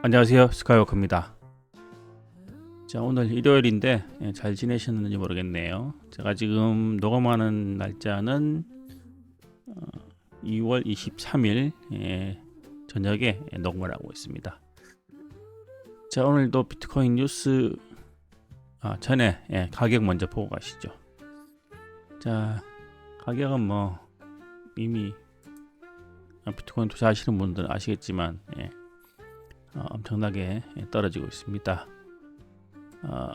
안녕하세요, 스카이워크입니다. 자, 오늘 일요일인데 잘 지내셨는지 모르겠네요. 제가 지금 녹음하는 날짜는 2월 23일 저녁에 녹음을 하고 있습니다. 자, 오늘도 비트코인 뉴스 전에 가격 먼저 보고 가시죠. 자, 가격은 뭐 이미 비트코인 투자하시는 분들은 아시겠지만 엄청나게 떨어지고 있습니다.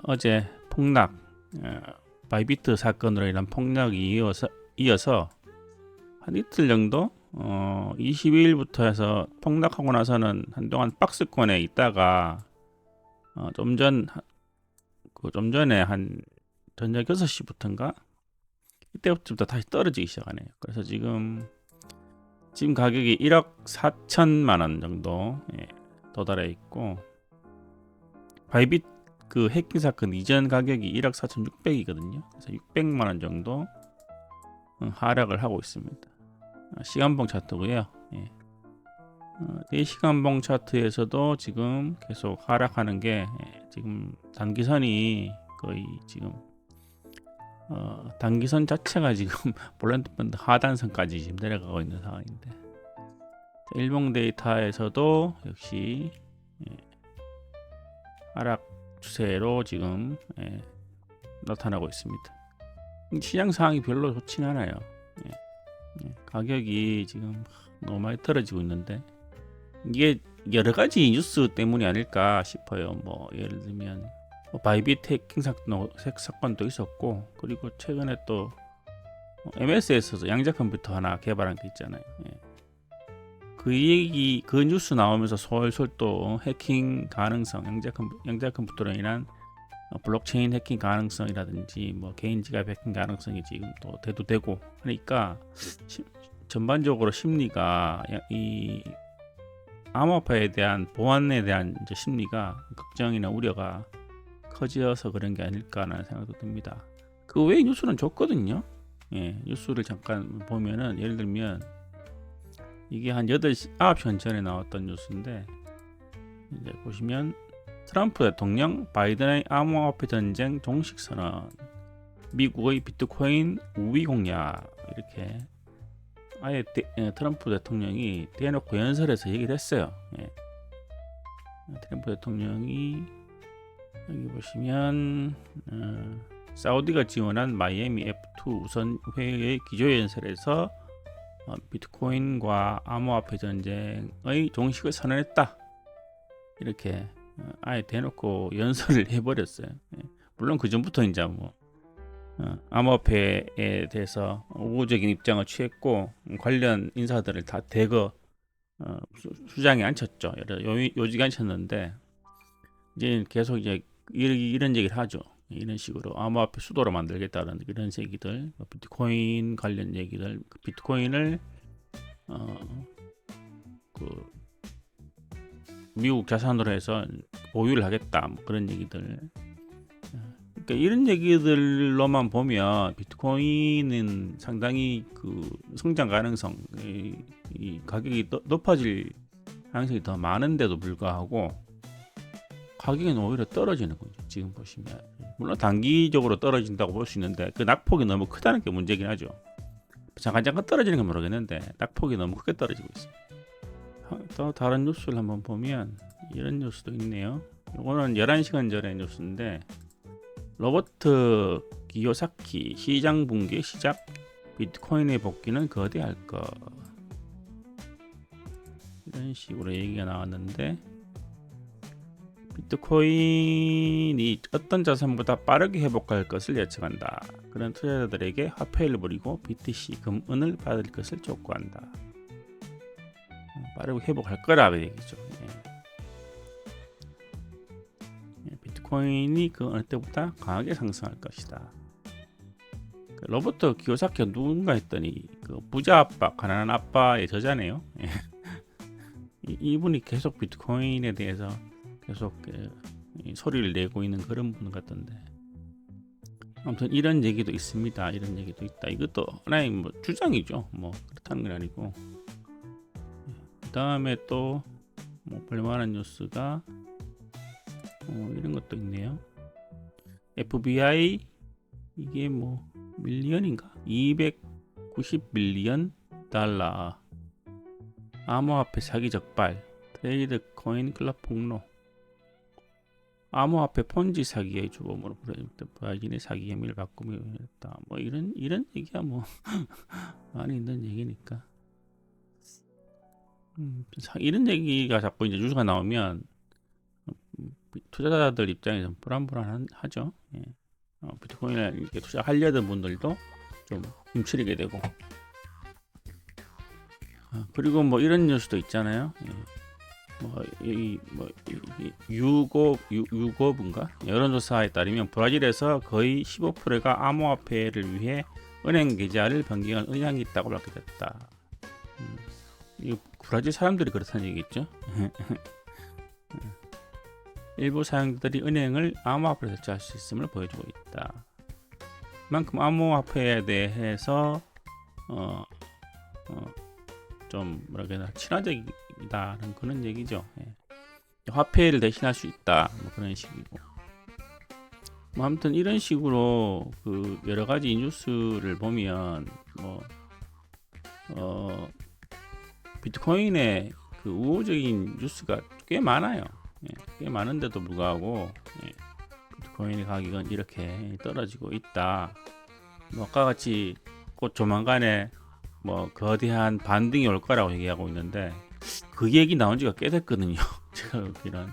어제 폭락, 바이비트 사건으로 인한 폭락이 이어서 한 이틀 정도 22일부터 해서 폭락하고 나서는 한동안 박스권에 있다가 좀 전에 한 저녁 6시부터인가 이때부터 다시 떨어지기 시작하네요. 그래서 지금 가격이 1억 4천만 원 정도 도달해 있고, 바이빗 그 해킹 사건 이전 가격이 1억 4,600이거든요. 그래서 600만 원 정도 하락을 하고 있습니다. 시간봉 차트고요. 4시간봉 차트에서도 지금 계속 하락하는 게 지금 단기선이 거의 지금 단기선 자체가 지금 볼란드 밴드 하단선까지 지금 내려가고 있는 상황인데, 일봉 데이터에서도 역시 하락 추세로 지금 나타나고 있습니다. 시장 상황이 별로 좋진 않아요. 가격이 지금 너무 많이 떨어지고 있는데, 이게 여러 가지 뉴스 때문이 아닐까 싶어요. 뭐 예를 들면 바이빗 해킹 사건도 있었고, 그리고 최근에 또 MS에서도 양자 컴퓨터 하나 개발한 게 있잖아요. 그 뉴스 나오면서 솔솔 또 해킹 가능성, 양자 컴퓨터로 인한 블록체인 해킹 가능성이라든지 뭐 개인 지갑 해킹 가능성이 지금 또 대두되고 하니까 전반적으로 심리가 이 암호화폐에 대한 보안에 대한 이제 심리가 걱정이나 우려가 커져서 그런 게 아닐까라는 생각도 듭니다. 그 외에 뉴스는 좋거든요. 뉴스를 잠깐 보면은 예를 들면 이게 한 8시, 9시 전에 나왔던 뉴스인데, 이제 보시면 트럼프 대통령 바이든의 암호화폐 전쟁 종식 선언, 미국의 비트코인 우위 공략, 이렇게 아예 트럼프 대통령이 대놓고 연설에서 얘기를 했어요. 트럼프 대통령이 여기 보시면 사우디가 지원한 마이애미 F2 우선 회의의 기조연설에서 비트코인과 암호화폐 전쟁의 종식을 선언했다, 이렇게 아예 대놓고 연설을 해버렸어요. 물론 그 전부터 이제 뭐 암호화폐에 대해서 우호적인 입장을 취했고, 관련 인사들을 다 대거 수장에 앉혔죠. 요직에 앉혔는데, 이제 계속 이제 이런 얘기를 하죠. 이런 식으로 암호화폐 수도로 만들겠다는 이런 얘기들, 비트코인 관련 얘기들, 비트코인을 그 미국 자산으로 해서 보유를 하겠다, 뭐 그런 얘기들. 그러니까 이런 얘기들로만 보면 비트코인은 상당히 그 성장 가능성, 이 가격이 높아질 가능성이 더 많은데도 불구하고 가격은 오히려 떨어지는 거죠. 지금 보시면 물론 단기적으로 떨어진다고 볼 수 있는데 그 낙폭이 너무 크다는 게 문제긴 하죠. 잠깐 떨어지는 건 모르겠는데 낙폭이 너무 크게 떨어지고 있습니다. 또 다른 뉴스를 한번 보면 이런 뉴스도 있네요. 이거는 11시간 전의 뉴스인데, 로버트 기요사키 시장 붕괴 시작, 비트코인의 복귀는 거대할 것, 이런 식으로 얘기가 나왔는데, 비트코인이 어떤 자산보다 빠르게 회복할 것을 예측한다. 그런 투자자들에게 화폐를 버리고 BTC, 금은을 받을 것을 촉구한다. 빠르게 회복할 거라 얘기죠. 비트코인이 그 어느 때보다 강하게 상승할 것이다. 로버트 기요사키가 누군가 했더니 그 부자 아빠, 가난한 아빠의 저자네요. 이분이 계속 비트코인에 대해서 계속 소리를 내고 있는 그런 분 같던데, 아무튼 이런 얘기도 있습니다. 이런 얘기도 있다. 이것도 하나의 뭐 주장이죠. 뭐 그렇다는 건 아니고. 그 다음에 또 뭐 볼만한 뉴스가 이런 것도 있네요. FBI 이게 뭐 밀리언인가? 290 밀리언 달러. 암호화폐 사기 적발. 트레이드 코인 클럽 폭로. 암호화폐 폰지 사기의 주범으로 브라질의 사기 혐의를 받고 했다. 뭐 이런 얘기야 뭐 많이 있는 얘기니까. 이런 얘기가 자꾸 이제 뉴스가 나오면 투자자들 입장에서 불안하죠. 예. 비트코인에 이렇게 투자하려던 분들도 좀 움츠리게 되고. 그리고 뭐 이런 뉴스도 있잖아요. 예. 유고브인가 여론조사에 따르면 브라질에서 거의 15%가 암호화폐를 위해 은행 계좌를 변경할 의향이 있다고 밝혀졌다. 이 브라질 사람들이 그렇다는 얘기겠죠. 일부 사용자들이 은행을 암호화폐로 대체할 수 있음을 보여주고 있다. 그만큼 암호화폐에 대해서 좀 뭐라 해야 되나 친화적이다는 그런 얘기죠. 예. 화폐를 대신할 수 있다 뭐 그런 식이고. 뭐 아무튼 이런 식으로 그 여러 가지 뉴스를 보면 뭐 비트코인의 그 우호적인 뉴스가 꽤 많아요. 예. 꽤 많은데도 불구하고 비트코인의 가격은 이렇게 떨어지고 있다. 뭐 아까 같이 곧 조만간에 뭐 거대한 반등이 올 거라고 얘기하고 있는데 그 얘기 나온 지가 꽤 됐거든요. 제가 보기는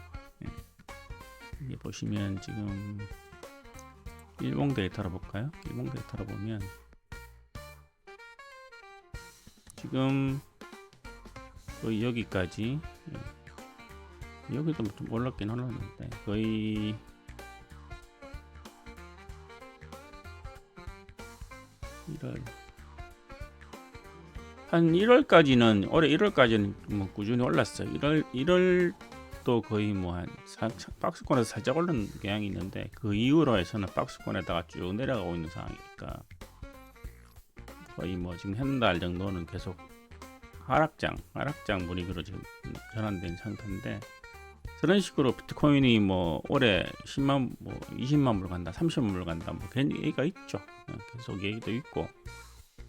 이게 보시면 지금 일봉 데이터로 볼까요? 일봉 데이터로 보면 지금 거의 여기까지 여기도 좀 올랐긴 올랐는데 거의 한 1월까지는 올해 1월까지는 뭐 꾸준히 올랐어요. 1월도 거의 뭐 한 박스권에서 살짝 오른 경향이 있는데 그 이후로 해서는 박스권에다가 쭉 내려가고 있는 상황이니까 거의 뭐 지금 한 달 정도는 계속 하락장 분위기로 지금 전환된 상태인데 그런 식으로 비트코인이 뭐 올해 10만 뭐 20만 불 간다, 30만 불 간다 뭐 그런 얘기가 있죠. 계속 얘기도 있고.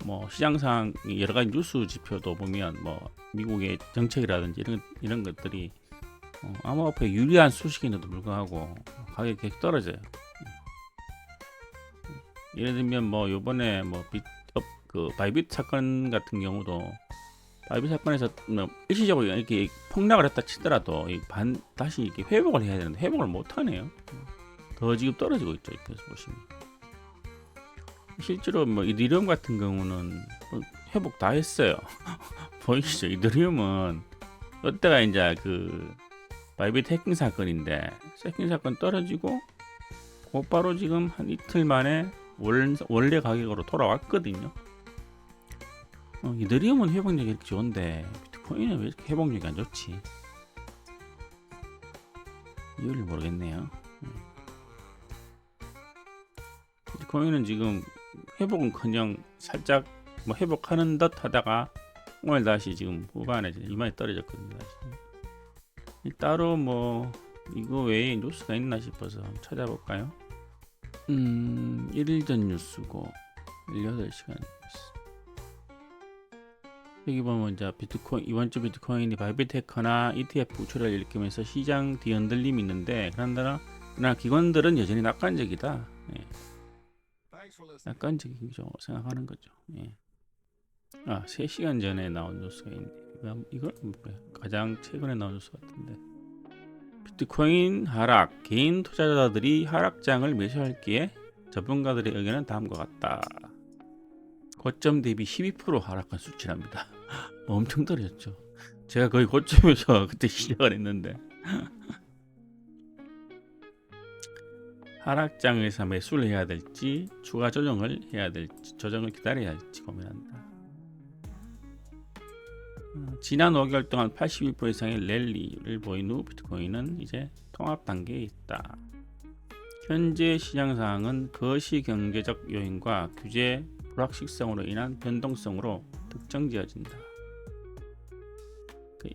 뭐 시장상 여러 가지 뉴스 지표도 보면 뭐 미국의 정책이라든지 이런 것들이 암호화폐에 유리한 소식인데도 불구하고 가격이 계속 떨어져요. 예를 들면 뭐 요번에 뭐 그 바이빗 사건 같은 경우도 바이빗 사건에서 뭐 일시적으로 이렇게 폭락을 했다 치더라도 다시 이렇게 회복을 해야 되는데 회복을 못 하네요. 더 지금 떨어지고 있죠. 이렇게 보시면. 실제로 뭐 이더리움 같은 경우는 회복 다 했어요. 보이시죠? 이더리움은 이때가 이제 그 바이빗 해킹 사건인데 해킹 사건 떨어지고 곧바로 지금 한 이틀 만에 원래 가격으로 돌아왔거든요. 이더리움은 회복력이 이렇게 좋은데 비트코인은 왜 이렇게 회복력이 안 좋지? 이유를 모르겠네요. 비트코인은 지금 회복은커녕 살짝 뭐 회복하는 듯 하다가 오늘 다시 지금 후반에 이마에 떨어졌거든요. 다시. 따로 뭐 이거 외에 뉴스가 있나 싶어서 한번 찾아볼까요? 1일 전 뉴스고 18시간 뉴스. 여기 보면 이제 비트코인 이번 주 비트코인이 바이빗 해커나 ETF 우출을 일으키면서 시장 뒤흔들림이 있는데 그러나 기관들은 여전히 낙관적이다. 예. 낙관적이죠 생각하는 거죠. 예. 3시간 전에 나온 뉴스가 있네. 이걸 가장 최근에 나온 뉴스 같은데. 비트코인 하락, 개인 투자자들이 하락장을 매수할기에 전문가들의 의견은 다음과 같다. 고점 대비 12% 하락한 수치랍니다. 엄청 떨어졌죠. 제가 거의 고점에서 그때 시작을 했는데 하락장에서 매수를 해야 될지 추가 조정을 해야 될지 조정을 기다려야 할지 고민한다. 지난 5개월 동안 81% 이상의 랠리를 보인 후 비트코인은 이제 통합 단계에 있다. 현재 시장 상황은 거시 경제적 요인과 규제 불확실성으로 인한 변동성으로 특정지어진다.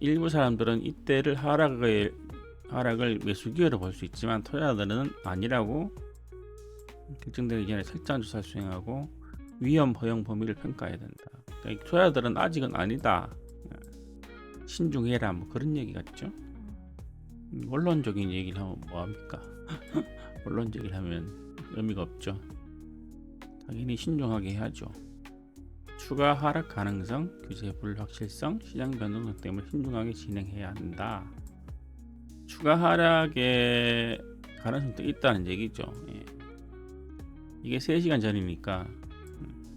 일부 사람들은 이때를 하락을 매수 기회로 볼 수 있지만 투자자들은 아니라고 결정되기 전에 철저한 조사를 수행하고 위험 허용 범위를 평가해야 된다. 그러니까 투자자들은 아직은 아니다. 신중해라 뭐 그런 얘기 같죠. 원론적인 얘기를 하면 뭐합니까? 원론적인 하면 의미가 없죠. 당연히 신중하게 해야죠. 추가 하락 가능성, 규제 불확실성, 시장 변동성 때문에 신중하게 진행해야 한다. 추가 하락의 가능성도 있다는 얘기죠. 예. 이게 3시간 전이니까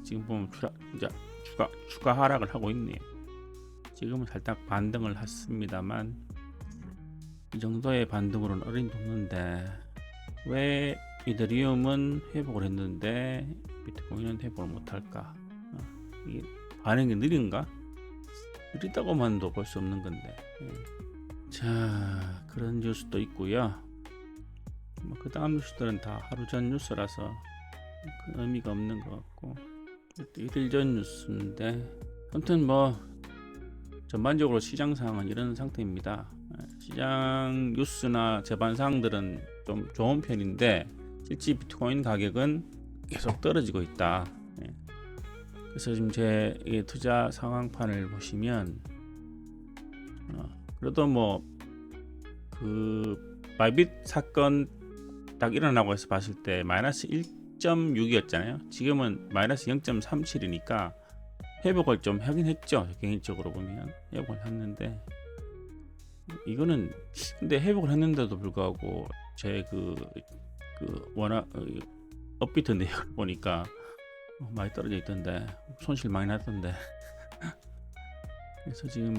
지금 보면 추가 하락을 하고 있네요. 지금은 살짝 반등을 했습니다만 이 정도의 반등으로는 어림도 없는데 왜 이더리움은 회복을 했는데 비트코인은 회복을 못할까? 이게 반응이 느린가? 느리다고만도 볼 수 없는 건데. 자, 그런 뉴스도 있고요. 그 다음 뉴스들은 다 하루 전 뉴스라서 큰 의미가 없는 것 같고, 이틀 전 뉴스인데, 아무튼 뭐 전반적으로 시장 상황은 이런 상태입니다. 시장 뉴스나 재반 사항들은 좀 좋은 편인데 실제 비트코인 가격은 계속 떨어지고 있다. 그래서 지금 제 투자 상황판을 보시면 그래도 뭐 그 바이빗 사건 딱 일어나고 해서 봤을 때 마이너스 1.6이었잖아요. 지금은 마이너스 0.37이니까 회복을 좀 하긴 했죠. 개인적으로 보면 회복을 했는데 이거는 근데 회복을 했는데도 불구하고 제 그 워낙 업비트 내역을 보니까 많이 떨어져 있던데 손실 많이 났던데 그래서 지금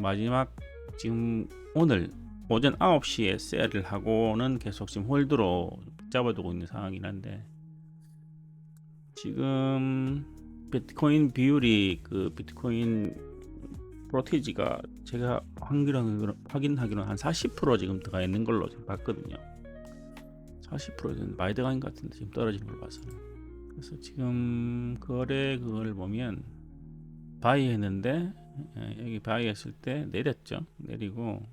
오늘 오전 9시에 셀을 하고는 계속 지금 홀드로 잡아두고 있는 상황이긴 한데 지금 비트코인 비율이 그 비트코인 프로테이지가 제가 확인하기로는 한 40% 지금 들어가 있는 걸로 지금 봤거든요. 40%는 많이 들어간 것 같은데 지금 떨어지는 걸 봐서는. 그래서 지금 그걸 보면 바이 했는데 여기 바이 했을 때 내렸죠. 내리고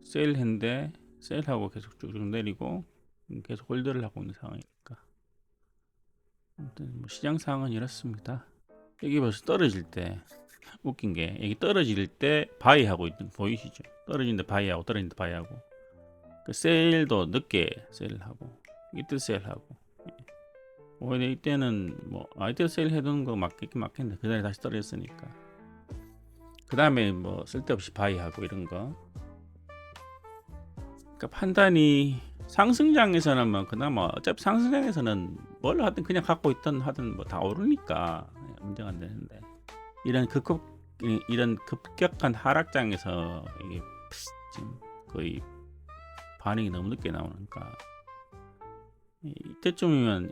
세일 했는데 세일하고 계속 쭉쭉 내리고 계속 홀드를 하고 있는 상황이니까 아무튼 뭐 시장 상황은 이렇습니다. 여기 벌써 떨어질 때 웃긴 게 여기 떨어질 때 바이 하고 있는 거 보이시죠? 떨어지는데 바이 하고 떨어지는데 바이 하고 그 세일도 늦게 세일을 하고 이때 세일하고 오히려 이때는 뭐 이때 세일 해두는 거 맞겠긴 맞겠는데 그 다음에 다시 떨어졌으니까 그 다음에 뭐 쓸데없이 바이 하고 이런 거 그러니까 판단이 상승장에서는 뭐 그나마 어차피 상승장에서는 뭘 하든 그냥 갖고 있든 하든 뭐 다 오르니까 문제가 안 되는데 이런 급격한 하락장에서 이게 지금 거의 반응이 너무 늦게 나오니까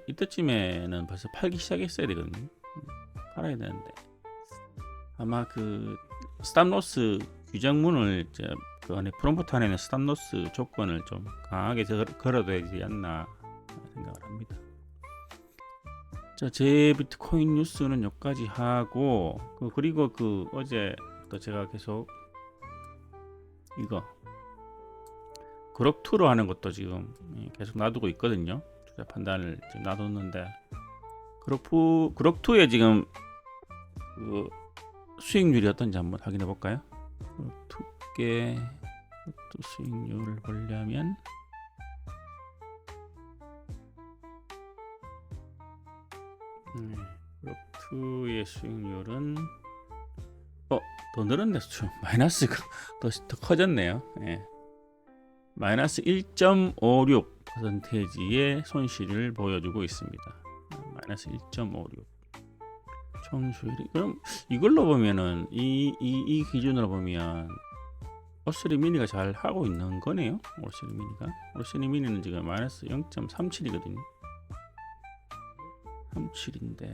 이때쯤에는 벌써 팔기 시작했어야 되거든요. 팔아야 되는데 아마 그 스탑로스 규정문을 그 안에 프롬프트 안에는 스탑로스 조건을 좀 강하게 걸어둬야 되지 않나 생각을 합니다. 자, 제 비트코인 뉴스는 여기까지 하고 그리고 어제 또 제가 계속 이거 그럭2로 하는 것도 지금 계속 놔두고 있거든요. 투자 판단을 지금 놔뒀는데 그럭2에 지금 그 수익률이 어떤지 한번 확인해 볼까요? 그럭2의 수익률을 보려면 그럭2의 수익률은 더 늘었네. 마이너스가 더 커졌네요. 예. 마이너스 1.56%의 손실을 보여주고 있습니다. 마이너스 1.56 총 수익이 그럼 이걸로 보면은 이 기준으로 보면 오스리 미니가 잘 하고 있는 거네요. 오스리 미니는 지금 마이너스 0.37이거든요. 37인데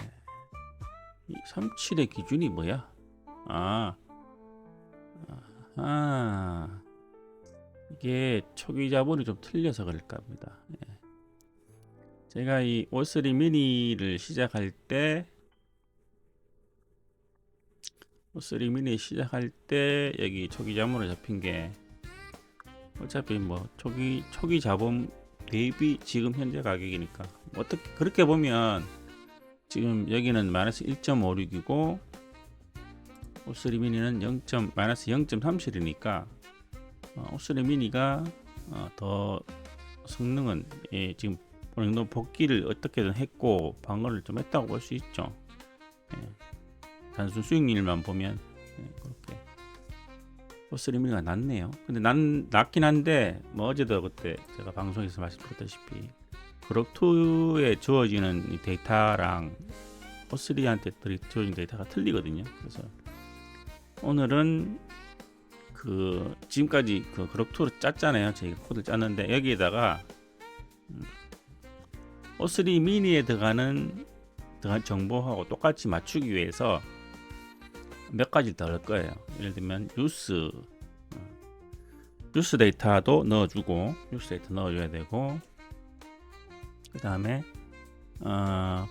이 37의 기준이 뭐야? 이게 초기 자본이 좀 틀려서 그럴까 합니다. 예. 제가 이 오스리 미니를 시작할 때 O3 미니 시작할 때 여기 초기 자본으로 잡힌 게 어차피 뭐 초기 자본 대비 지금 현재 가격이니까 어떻게 그렇게 보면 지금 여기는 마이너스 1.56이고 O3 미니는 마이너스 0.37이니까 O3 미니가 더 성능은 지금 어느 정도 복귀를 어떻게든 했고 방어를 좀 했다고 볼 수 있죠. 단순 수익률만 보면 그렇게 O3 미니가 낫네요. 근데 낫긴 한데 뭐 어제도 그때 제가 방송에서 말씀드렸다시피 그룹2에 주어지는 이 데이터랑 O3한테 주어진 데이터가 틀리거든요. 그래서 오늘은 지금까지 그룹2로 짰잖아요. 저희가 코드를 짰는데 여기에다가 O3 미니에 들어간 정보하고 똑같이 맞추기 위해서 몇 가지 더 넣을 거예요. 예를 들면 뉴스 데이터도 넣어주고 뉴스 데이터 넣어줘야 되고 그 다음에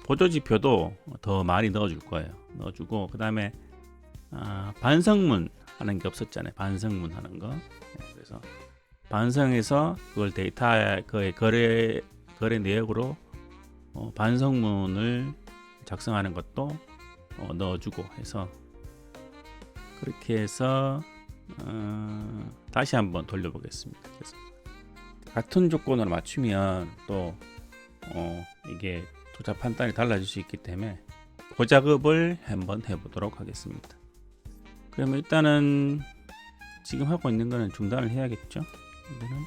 보조지표도 더 많이 넣어줄 거예요. 넣어주고 그 다음에 반성문 하는 게 없었잖아요. 반성문 하는 거. 그래서 반성해서 그걸 그의 거래 내역으로 반성문을 작성하는 것도 넣어주고 해서 그렇게 해서 다시 한번 돌려보겠습니다. 그래서 같은 조건으로 맞추면 또 이게 투자 판단이 달라질 수 있기 때문에 그 작업을 한번 해보도록 하겠습니다. 그러면 일단은 지금 하고 있는 거는 중단을 해야겠죠. 이거는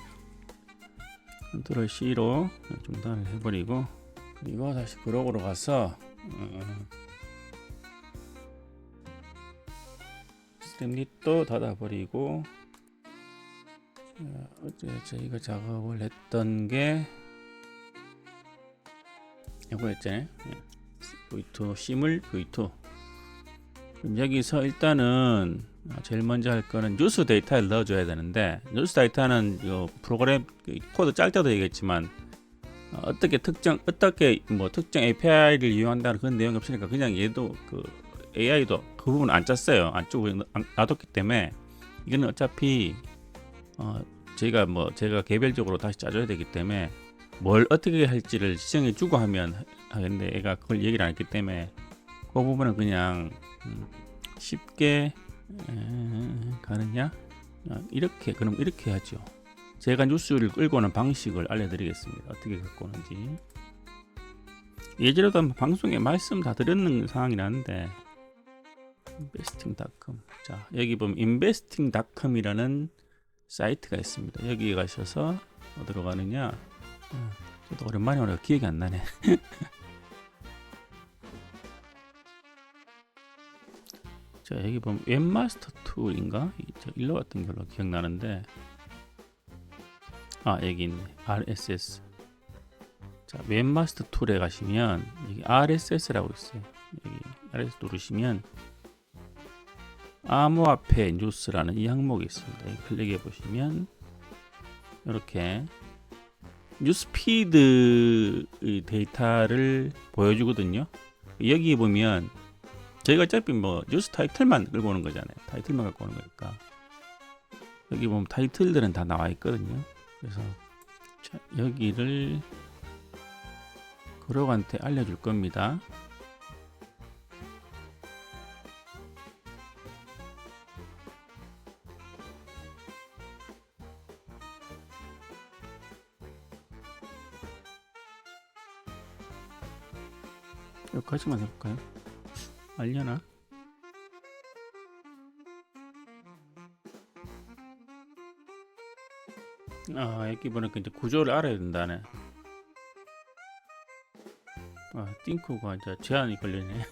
컨트롤 C로 중단을 해버리고 그리고 다시 그룹으로 가서 스텝릿도 닫아버리고 어제 저희가 작업을 했던 게 이거였잖아요. V2 심을 V2 그럼 여기서 일단은 제일 먼저 할 거는 뉴스 데이터를 넣어줘야 되는데 뉴스 데이터는 프로그램 코드 짤 때도 얘기했지만 어떻게 특정 API를 이용한다는 그런 내용이 없으니까 그냥 얘도 AI도 그 부분 안 짰어요. 안쪽으로 놔뒀기 때문에 이거는 어차피 제가 개별적으로 다시 짜줘야 되기 때문에 뭘 어떻게 할지를 지정해 주고 하면 하겠는데 얘가 그걸 얘기를 안 했기 때문에 그 부분은 그냥 쉽게 가느냐 그럼 이렇게 하죠. 제가 뉴스를 끌고 오는 방식을 알려드리겠습니다. 어떻게 갖고 오는지. 예전에도 방송에 말씀 다 드렸는 상황이 나는데 investing.com 자 여기 보면 investing.com이라는 사이트가 있습니다. 여기 가셔서 어디로 가느냐 저도 오랜만에 오니까 기억이 안 나네. 자 여기 보면 웹마스터 툴인가 일로 갔던 걸로 기억나는데 여기 있네. RSS 자 웹마스터 툴에 가시면 여기 RSS라고 있어요. 여기 RSS 누르시면 암호화폐 뉴스라는 이 항목이 있습니다. 여기 클릭해 보시면 이렇게 뉴스피드 데이터를 보여주거든요. 여기 보면 저희가 어차피 뉴스 타이틀만 끌고 오는 거잖아요. 타이틀만 갖고 오는 거니까 여기 보면 타이틀들은 다 나와 있거든요. 그래서 여기를 그룹한테 알려줄 겁니다. 여기까지만 해볼까요? 알려나? 여기 보니까 이제 구조를 알아야 된다네. 띵크가 이제 제한이 걸리네.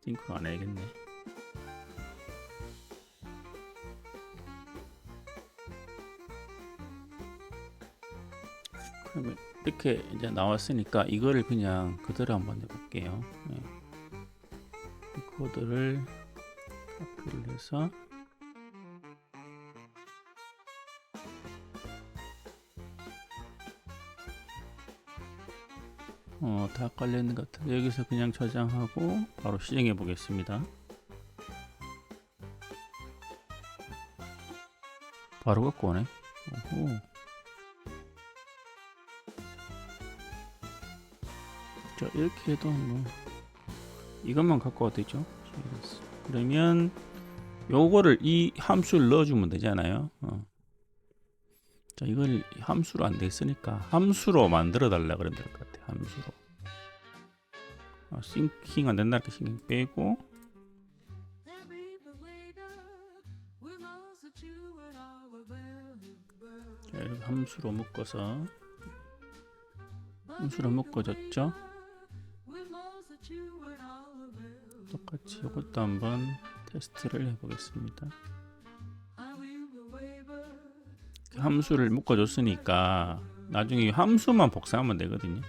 띵크가 안 해야겠네. 그러면 이렇게 이제 나왔으니까 이거를 그냥 그대로 한번 해볼게요. 이 코드를 카피를 해서 다 깔려있는 것 같은데 여기서 그냥 저장하고 바로 실행해 보겠습니다. 바로 갖고 오네. 오호. 자, 이렇게 해도 뭐 이것만 갖고 와도 되죠. 그러면 요거를 이 함수를 넣어주면 되잖아요. 자, 이걸 함수로 안 돼 있으니까 함수로 만들어 달라 그러면 될 것 같아. 함수로. 싱킹 안 된다 이렇게 싱킹 빼고 자, 이렇게 함수로 묶어서 묶어줬죠. 똑같이 이것도 한번 테스트를 해보겠습니다. 함수를 묶어줬으니까 나중에 이 함수만 복사하면 되거든요.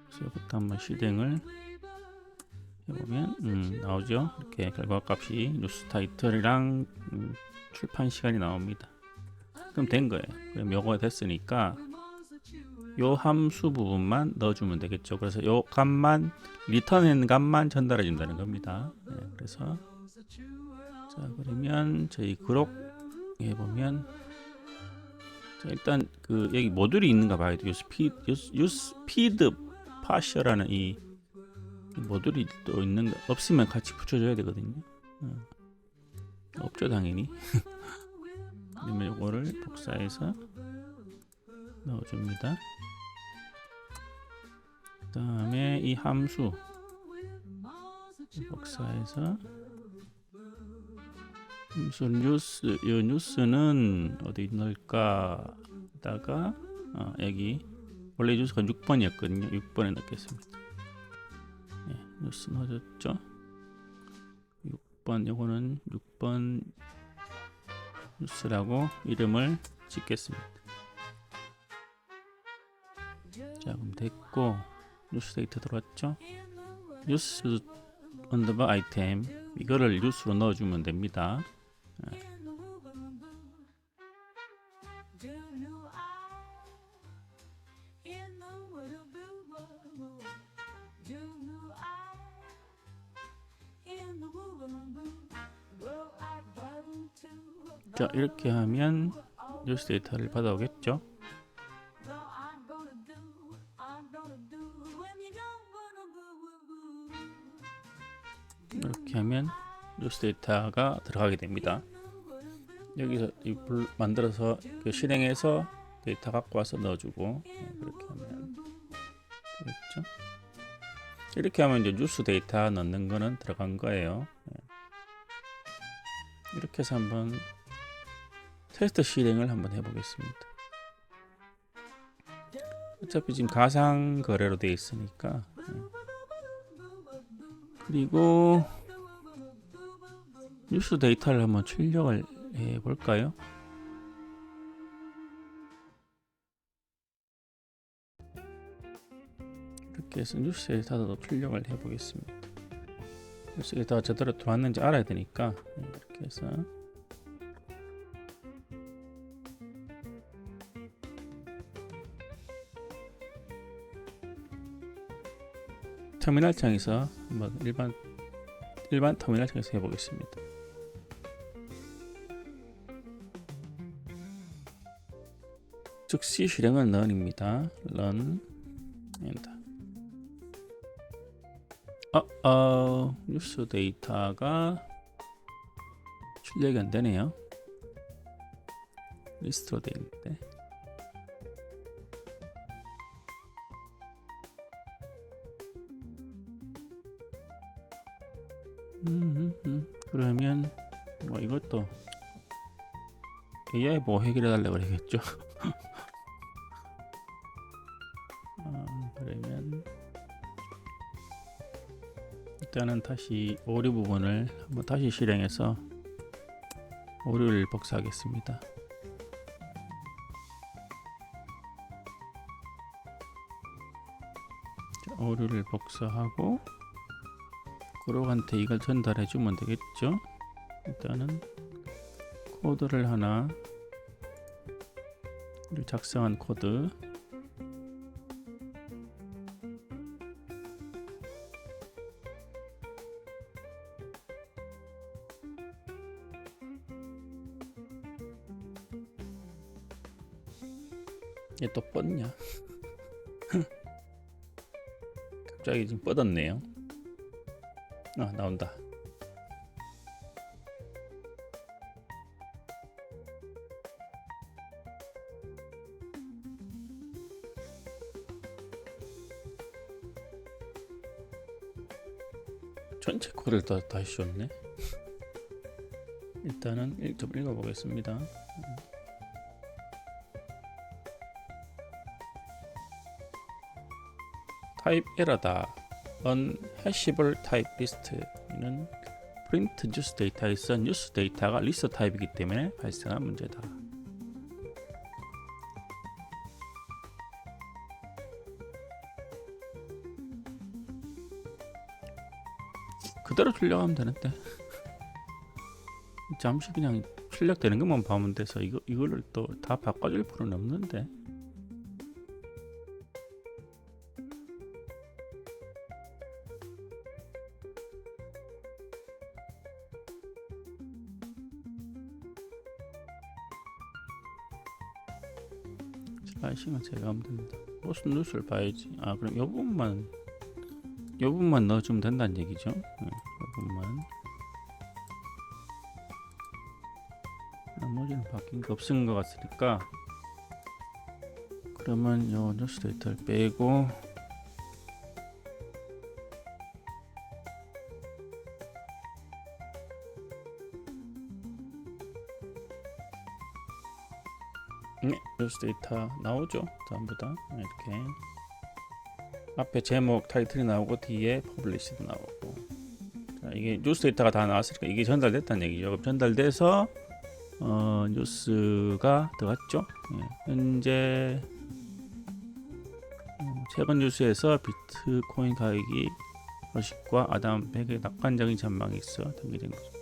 그래서 이것도 한번 실행을 해보면 나오죠. 이렇게 결과값이 뉴스 타이틀이랑 출판 시간이 나옵니다. 그럼 된 거예요. 그럼 요거 됐으니까 요 함수 부분만 넣어주면 되겠죠. 그래서 요 값만 리턴한 값만 전달해 준다는 겁니다. 네, 그래서 자, 그러면 저희 그룹에 보면 자, 일단 그 여기 모듈이 있는가 봐야 돼요. 스피드 파셔라는 이 모듈이 또 있는 거 없으면 같이 붙여줘야 되거든요. 없죠 당연히. 그러면 이거를 복사해서 넣어줍니다. 그 다음에 이 함수 복사해서 함수 뉴스, 이 뉴스는 어디 넣을까 하다가 여기 원래 뉴스가 6번이었거든요. 6번에 넣겠습니다. 네, 뉴스 넣어줬죠. 6번 요거는 6번 뉴스라고 이름을 짓겠습니다. 자, 그럼 됐고 뉴스 데이터 들어왔죠. 뉴스 언더바 아이템 이거를 뉴스로 넣어주면 됩니다. 자, 이렇게 하면 뉴스 데이터를 받아오겠죠. 이렇게 하면 뉴스 데이터가 들어가게 됩니다. 여기서 만들어서 그 실행해서 데이터 갖고 와서 넣어주고 그렇게 하면 되겠죠. 이렇게 하면 이제 뉴스 데이터 넣는 거는 들어간 거예요. 이렇게 해서 한번 테스트 실행을 한번 해보겠습니다. 어차피 지금 가상 거래로 되어 있으니까 그리고 뉴스 데이터를 한번 출력을 해 볼까요? 이렇게 해서 뉴스 데이터도 출력을 해 보겠습니다. 뉴스 데이터가 제대로 들어왔는지 알아야 되니까 이렇게 해서 터미널 창에서 한번 일반 터미널 창에서 해보겠습니다. 즉시 실행은 run입니다. run 엔터. 뉴스 데이터가 출력이 안 되네요. 리스트로 되어 있는데. 그러면 뭐 이것도 AI 뭐 해결해 달라고 그러겠죠. 그러면 일단은 다시 오류 부분을 한번 다시 실행해서 오류를 복사하겠습니다. 자, 오류를 복사하고 그룹한테 이걸 전달해 주면 되겠죠. 일단은 코드를 하나 작성한 코드 얘 또 뻗냐? 갑자기 지금 뻗었네요. 나온다. 전체 코드를 다시 줬네. 일단은 좀 읽어보겠습니다. 타입 에러다. unhashable type list는 print juice 데이터에서 뉴스 데이터가 리스트 타입이기 때문에 발생한 문제다. 그대로 출력하면 되는데 잠시 그냥 출력되는 것만 보면 돼서 이거를 또 다 바꿔줄 필요는 없는데. 슬라이싱은 제가 하면 됩니다. 무슨 뉴스를 봐야지. 그럼 요 부분만 넣어주면 된다는 얘기죠. 요 부분만. 나머지는 바뀐 게 없은 것 같으니까, 그러면 요 뉴스 데이터를 빼고 뉴스 데이터 나오죠. 전부 다 이렇게 앞에 제목 타이틀이 나오고 뒤에 퍼블리시도 나오고. 자, 이게 뉴스 데이터가 다 나왔으니까 이게 전달됐다는 얘기죠. 그럼 전달돼서 뉴스가 들어갔죠. 현재 최근 뉴스에서 비트코인 가격이 러시과 아담 100의 낙관적인 전망이 있어 등기된 거죠.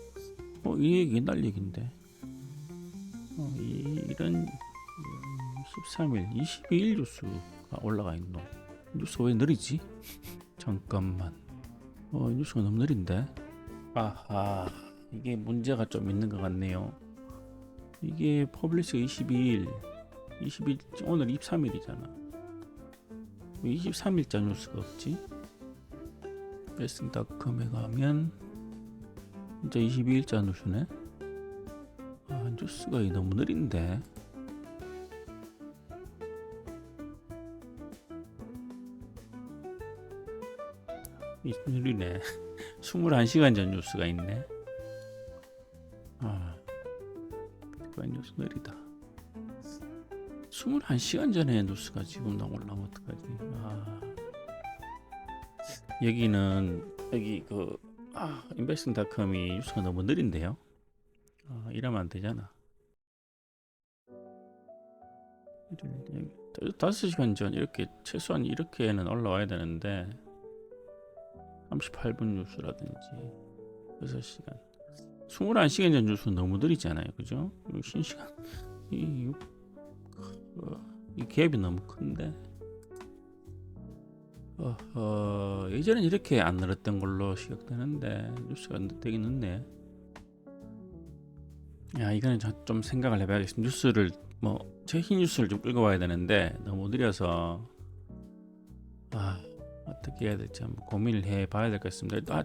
이 얘기 옛날 얘기인데. 이런 13일, 22일 뉴스가 올라가 있노. 뉴스가 왜 느리지? 잠깐만. 뉴스가 너무 느린데. 아하, 이게 문제가 좀 있는 것 같네요. 이게 퍼블리시가 22일, 오늘 23일이잖아. 왜 23일자 뉴스가 없지? 베스팅닷컴에 가면 진짜 22일자 뉴스네. 뉴스가 너무 느린데. 느리네. 21시간 전 뉴스가 있네. 비트코인 뉴스 느리다. 21시간 전에 뉴스가 지금 나 올라오면 어떡하지? 여기 인베스팅닷컴이 뉴스가 너무 느린데요. 이러면 안 되잖아. 5시간 전 이렇게 최소한 이렇게는 올라와야 되는데 38분 뉴스라든지 6시간 21시간 전 뉴스는 너무 느리잖아요. 그죠? 신시간 이 갭이 너무 큰데. 예전엔 이렇게 안 늘었던 걸로 시각되는데 뉴스가 되게 늦네. 이거는 좀 생각을 해봐야겠습니다. 뉴스를 최신 뉴스를 좀 읽어봐야 되는데 너무 느려서 어떻게 해야 될지 한번 고민을 해봐야 될 것 같습니다.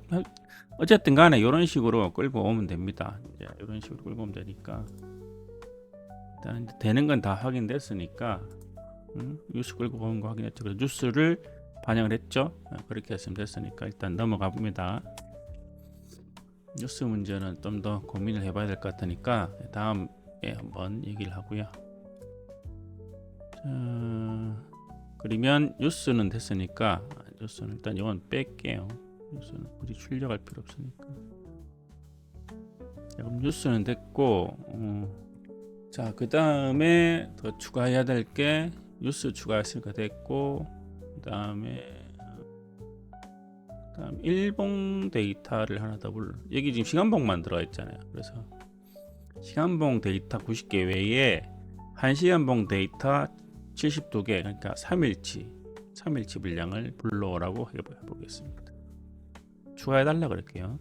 어쨌든 간에 이런 식으로 끌고 오면 됩니다. 이런 식으로 끌고 오면 되니까 일단 되는 건 다 확인됐으니까 뉴스 끌고 오는 거 확인했죠. 그래서 뉴스를 반영을 했죠. 그렇게 했으면 됐으니까 일단 넘어가 봅니다. 뉴스 문제는 좀 더 고민을 해봐야 될 것 같으니까 다음에 한번 얘기를 하고요. 그러면 뉴스는 됐으니까 뉴스는 일단 이건 뺄게요. 뉴스는 굳이 출력할 필요 없으니까. 그럼 뉴스는 됐고, 자, 그 다음에 더 추가해야 될 게 뉴스 추가했으니까 됐고, 그 다음에 일봉 데이터를 하나 더 여기 지금 시간봉만 들어가 있잖아요. 그래서 시간봉 데이터 90개 외에 1시간봉 데이터 72개, 그러니까 3일치 분량을 불러오라고 해보겠습니다. 추가해달라 그럴게요.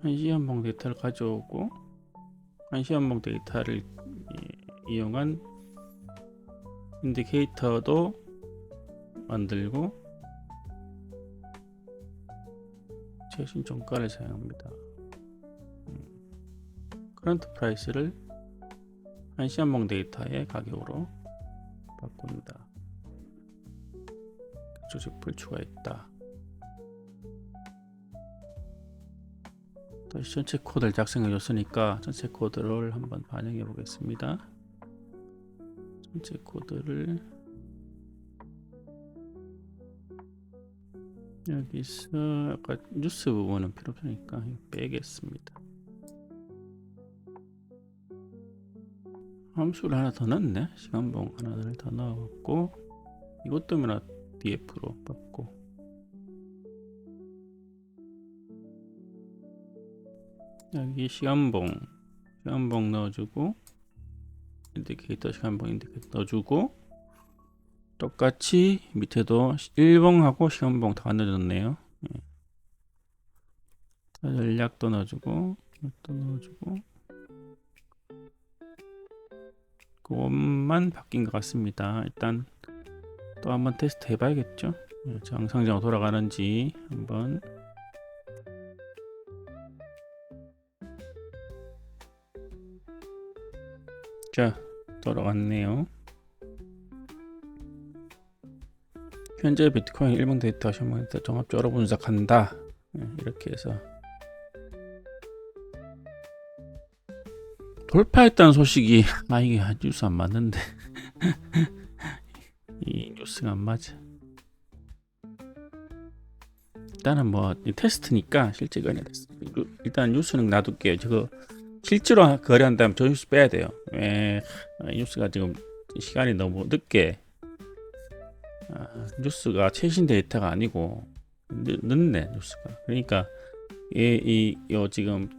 한시연봉 데이터를 가져오고 한시연봉 데이터를 이용한 인디케이터도 만들고 최신 종가를 사용합니다. 커런트 프라이스를 한시연봉 데이터의 가격으로 바꾼다. 조직풀 추가했다. 다시 전체 코드를 작성해 줬으니까 전체 코드를 한번 반영해 보겠습니다. 전체 코드를 여기서 아까 뉴스 부분은 필요 없으니까 빼겠습니다. 함수를 하나 더 넣었네. 시간봉 하나를 더 넣었고 이것 때문에 df로 바꾸고 여기 시간봉 넣어주고 인디케이터 시간봉 인디케이터 넣어주고 똑같이 밑에도 일봉하고 시간봉 다 넣어줬네요. 전략도 넣어주고 이것도 넣어주고 그것만 바뀐 것 같습니다. 일단 또 한번 테스트 해봐야겠죠. 정상적으로 돌아가는지 한번. 자, 돌아갔네요. 현재 비트코인 일봉 데이터 시험원 데이터 종합적으로 분석한다. 이렇게 해서 돌파했다는 소식이 이게 뉴스 안 맞는데 이 뉴스가 안 맞아. 일단은 뭐 테스트니까 실제 거래가 됐어. 일단 뉴스는 놔둘게요. 저거 실제로 거래한다면 저 뉴스 빼야 돼요. 이 뉴스가 지금 시간이 너무 늦게 뉴스가 최신 데이터가 아니고 늦네 뉴스가. 그러니까 요 지금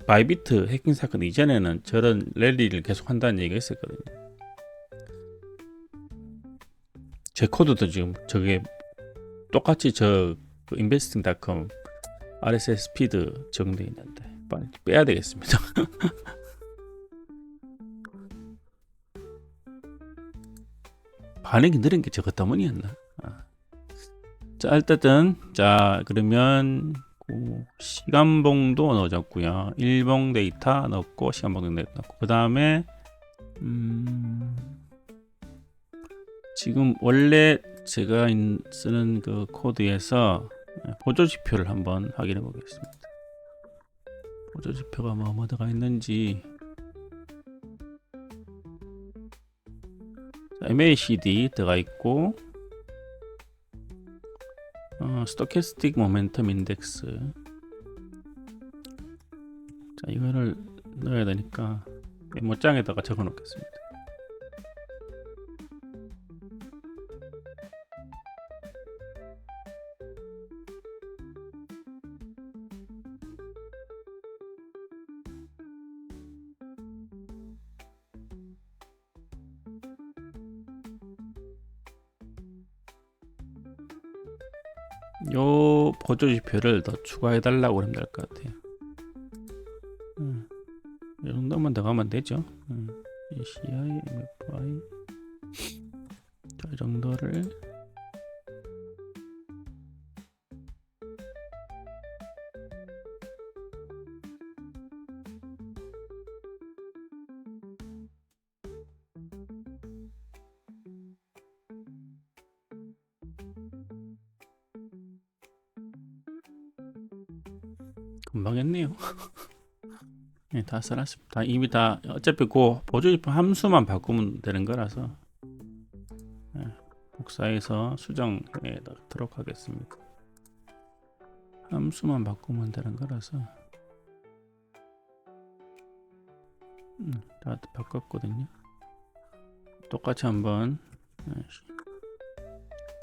바이비트 해킹 사건 이전에는 저런 랠리를 계속 한다는 얘기가 있었거든요. 제 코드도 지금 저게 똑같이 저 investing.com RSS 피드 적용되어 있는데 빨리 빼야 되겠습니다. 반응이 느린 게 저것 때문이었나? 자, 일단은 자 그러면 시간봉도 넣어줬고요. 일봉 데이터 넣고 시간봉 데이터 넣고 그 다음에 지금 원래 제가 쓰는 그 코드에서 보조지표를 한번 확인해 보겠습니다. 보조지표가 뭐 들어가 있는지. MACD 들어가 있고 스토캐스틱 모멘텀 인덱스. 자, 이거를 넣어야 되니까 메모장에다가 적어 놓겠습니다. 요 보조지표를 더 추가해 달라고 하면 될 것 같아요. 이 정도만 더 가면 되죠. ACI, MFI 자, 이 정도를 금방 했네요. 네, 다 써놨습니다. 이미 다 어차피 그 보조지표 함수만 바꾸면 되는 거라서 복사해서 수정해 넣도록 하겠습니다. 함수만 바꾸면 되는 거라서 다 바꿨거든요. 똑같이 한번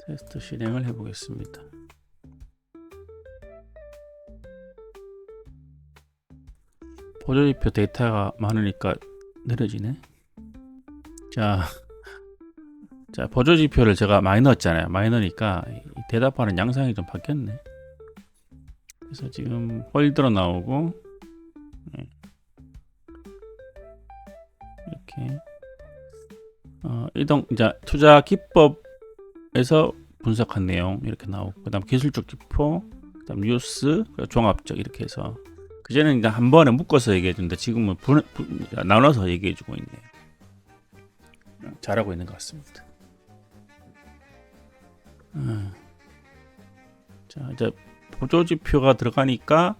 테스트 실행을 해 보겠습니다. 보조지표 데이터가 많으니까 느려지네. 자 보조지표를 제가 많이 넣었잖아요. 많이 넣으니까 대답하는 양상이 좀 바뀌었네. 그래서 지금 홀더로 나오고 이렇게 이동 이제 투자 기법에서 분석한 내용 이렇게 나오고, 그다음 기술적 지표, 그다음 뉴스, 종합적 이렇게 해서 그전에는 이제 한 번에 묶어서 얘기해 주는데 지금은 나눠서 얘기해 주고 있네요. 잘하고 있는 것 같습니다. 자, 이제 보조지표가 들어가니까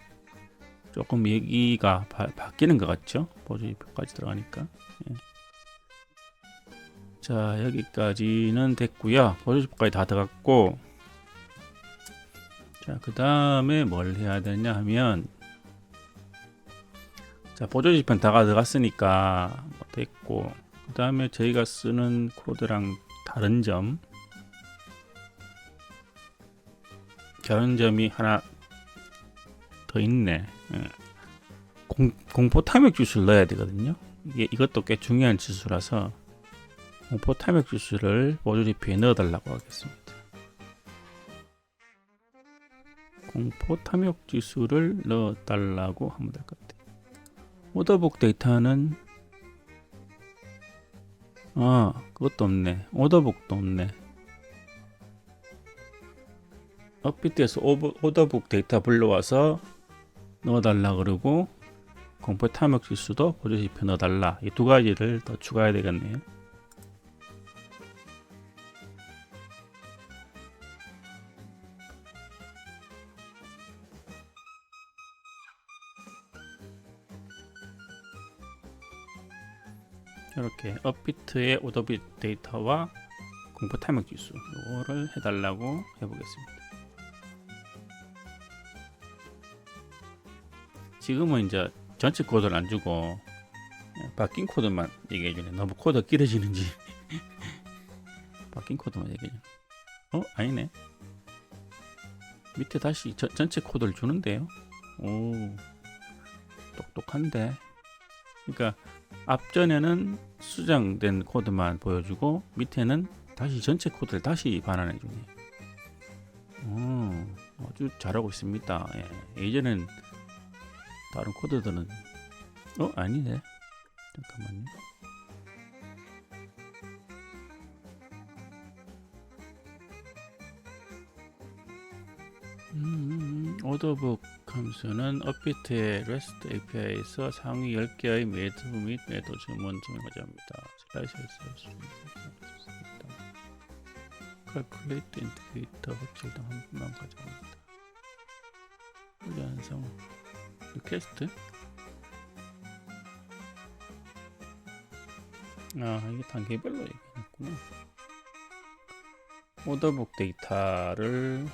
조금 얘기가 바뀌는 것 같죠? 보조지표까지 들어가니까. 예. 자, 여기까지는 됐고요. 보조지표까지 다 들어갔고, 자, 그 다음에 뭘 해야 되냐 하면, 자, 보조지표는 다 들어갔으니까 됐고, 그 다음에 저희가 쓰는 코드랑 다른 점이 하나 더 있네. 공포 탐욕 지수를 넣어야 되거든요. 이것도 꽤 중요한 지수라서 공포 탐욕 지수를 보조지표에 넣어달라고 하겠습니다. 공포 탐욕 지수를 넣어달라고 하면 될 것 같아요. 오더북 데이터는 그것도 없네. 오더북도 없네. 업비트에서 오더북 데이터 불러와서 넣어달라 그러고, 공포 탐욕 지수도 보조지표 넣어달라, 이 두 가지를 더 추가해야 되겠네요. 이렇게 업비트의 오더빅 데이터와 공포 탐욕 지수 이거를 해달라고 해보겠습니다. 지금은 이제 전체 코드를 안 주고 바뀐 코드만 얘기해 주네. 너무 코드가 길어지는지 바뀐 코드만 얘기해 주네. 아니네. 밑에 다시 전체 코드를 주는데요. 오, 똑똑한데. 그러니까 앞전에는 수정된 코드만 보여주고 밑에는 다시 전체 코드를 다시 반환해 주네. 아주 잘하고 있습니다. 예. 예전엔 다른 코드들은 아니네. 잠깐만요. 오더북 함수는 업비트의 REST API에서 상위 10개의 매도 및 매도 주문 등을 가져옵니다. 슬라이스에서 할 수 있습니다. Calculate 인디케이터 확실 등 한 분만 가져옵니다. 훈련성 리퀘스트? 이게 단계별로 얘기했구나. 오더북 데이터를